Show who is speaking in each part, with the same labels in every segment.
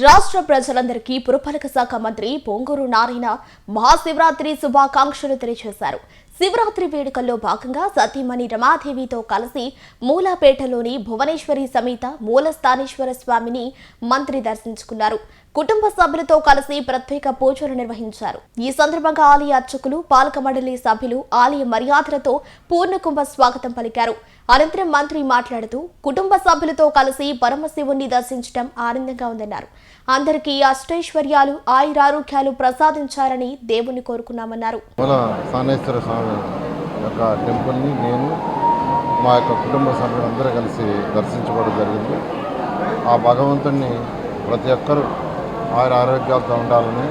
Speaker 1: రాష్ట్ర ప్రజలందరికీ పురపాలక శాఖ మంత్రి పొంగూరు నారాయణ మహాశివరాత్రి శుభాకాంక్షలు తెలియజేశారు. శివరాత్రి వేడుకల్లో భాగంగా సతీమణి రమాదేవితో కలిసి మూలాపేటలోని భువనేశ్వరి సమేత మూలస్థానేశ్వర స్వామిని మంత్రి దర్శించుకున్నారు. కుటుంబ సభ్యులతో కలిసి ప్రత్యేక పూజలు నిర్వహించారు. ఈ సందర్భంగా ఆలయ అర్చకులు, పాలక మండలి సభ్యులు ఆలయ మర్యాదలతో పూర్ణకుంభ స్వాగతం పలికారు. అనంతరం మంత్రి మాట్లాడుతూ కుటుంబ సభ్యులతో కలిసి పరమశివుణ్ణి దర్శించడం ఆనందంగా ఉందన్నారు. అందరికీ అష్టైశ్వర్యాలు, ఆయురారోగ్యాలు ప్రసాదించాలని దేవుణ్ణి కోరుకున్నామన్నారు.
Speaker 2: మూలస్థానేశ్వర స్వామి యొక్క టెంపుల్ని నేను మా యొక్క కుటుంబ సభ్యులందరూ కలిసి దర్శించుకోవడం జరిగింది. ఆ భగవంతుణ్ణి ప్రతి ఒక్కరూ ఆరోగ్యాలతో ఉండాలని,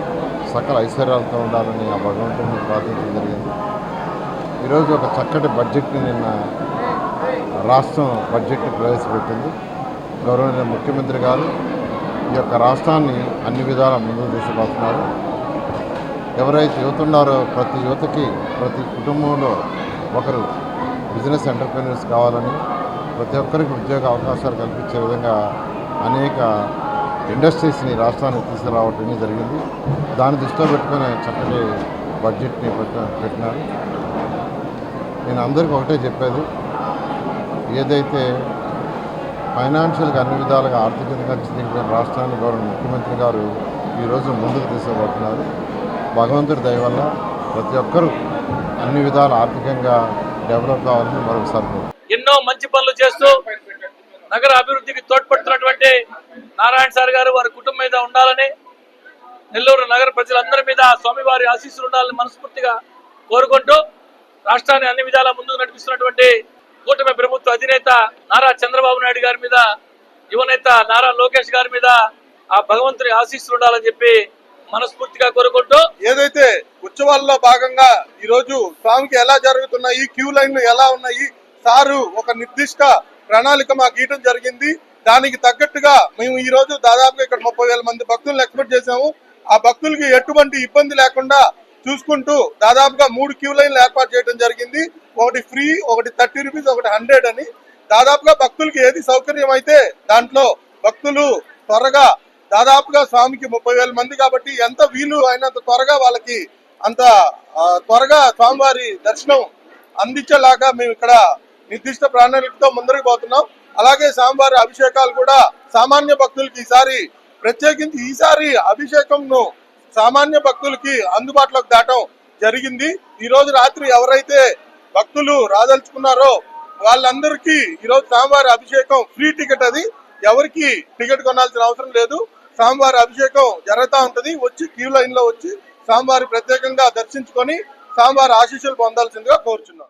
Speaker 2: సకల ఐశ్వర్యాలతో ఉండాలని ఆ భగవంతుడిని ప్రార్థించడం జరిగింది. ఈరోజు ఒక చక్కటి బడ్జెట్ని నిన్న రాష్ట్రం బడ్జెట్ని ప్రవేశపెట్టింది. గౌరవనీయ ముఖ్యమంత్రి గారు ఈ యొక్క రాష్ట్రాన్ని అన్ని విధాల ముందుకు తీసుకుపోతున్నారు. ఎవరైతే యువత ఉన్నారో ప్రతి యువతకి, ప్రతి కుటుంబంలో ఒకరు బిజినెస్ ఎంటర్ప్రెన్యూర్స్ కావాలని, ప్రతి ఒక్కరికి ఉద్యోగ అవకాశాలు కల్పించే విధంగా అనేక ఇండస్ట్రీస్ని రాష్ట్రానికి తీసుకురావటం జరిగింది. దాన్ని దృష్టిలో పెట్టుకుని చక్కటి బడ్జెట్ని పెట్టినారు. నేను అందరికీ ఒకటే చెప్పేది, ఏదైతే ఫైనాన్షియల్గా అన్ని విధాలుగా ఆర్థికంగా చితికిపోయిన రాష్ట్రాన్ని గౌరవ ముఖ్యమంత్రి గారు ఈరోజు ముందుకు తీసుకుపోతున్నారు. భగవంతుడి దయ వల్ల ప్రతి ఒక్కరూ అన్ని విధాల ఆర్థికంగా డెవలప్ కావాలని మరొకసారి
Speaker 3: ఎన్నో మంచి పనులు చేస్తూ నగర అభివృద్ధికి తోడ్పడుతున్నటువంటి నారాయణ సార్ గారు వారి కుటుంబం మీద ఉండాలని, నెల్లూరు నగర ప్రజలందరి మీద స్వామివారి ఆశీస్సులు ఉండాలని మనస్ఫూర్తిగా కోరుకుంటూ రాష్ట్రాన్ని అన్ని విధాలా ముందుకు నడిపిస్తున్నటువంటి కూటమి ప్రభుత్వ అధినేత నారా చంద్రబాబు నాయుడు గారి మీద, యువనేత నారా లోకేష్ గారి మీద ఆ భగవంతుని ఆశీస్సులు ఉండాలని చెప్పి మనస్ఫూర్తిగా కోరుకుంటూ,
Speaker 4: ఏదైతే ఉత్సవాల్లో భాగంగా ఈ రోజు స్వామికి ఎలా జరుగుతున్నాయి, క్యూ లైన్లు ఎలా ఉన్నాయి, సారు ఒక నిర్దిష్ట ప్రణాళిక మాకు గీయటం జరిగింది. దానికి తగ్గట్టుగా మేము ఈ రోజు దాదాపుగా ఇక్కడ 30,000 మంది భక్తులను ఎక్స్పెక్ట్ చేసాము. ఆ భక్తులకి ఎటువంటి ఇబ్బంది లేకుండా చూసుకుంటూ దాదాపుగా 3 క్యూ లైన్లు ఏర్పాటు చేయడం జరిగింది. ఒకటి ఫ్రీ, ఒకటి 30 రూపీస్, ఒకటి 100 అని. దాదాపుగా భక్తులకి ఏది సౌకర్యం అయితే దాంట్లో భక్తులు త్వరగా, దాదాపుగా స్వామికి 30,000 మంది కాబట్టి ఎంత వీలు అయినంత త్వరగా వాళ్ళకి అంత త్వరగా స్వామివారి దర్శనం అందించేలాగా మేము ఇక్కడ నిర్దిష్ట ప్రణాళికతో ముందరికి పోతున్నాం. అలాగే స్వామివారి అభిషేకాలు కూడా సామాన్య భక్తులకి ప్రత్యేకించి ఈసారి అభిషేకంను సామాన్య భక్తులకి అందుబాటులోకి దాటం జరిగింది. ఈ రోజు రాత్రి ఎవరైతే భక్తులు రాదలుచుకున్నారో వాళ్ళందరికీ ఈరోజు స్వామివారి అభిషేకం ఫ్రీ టికెట్. అది ఎవరికి టికెట్ కొనాల్సిన అవసరం లేదు. స్వామివారి అభిషేకం జరుగుతూ ఉంటది. వచ్చి క్యూ లైన్ లో వచ్చి స్వామివారి ప్రత్యేకంగా దర్శించుకొని స్వామివారి ఆశీస్సులు పొందాల్సిందిగా కోరుచున్నాం.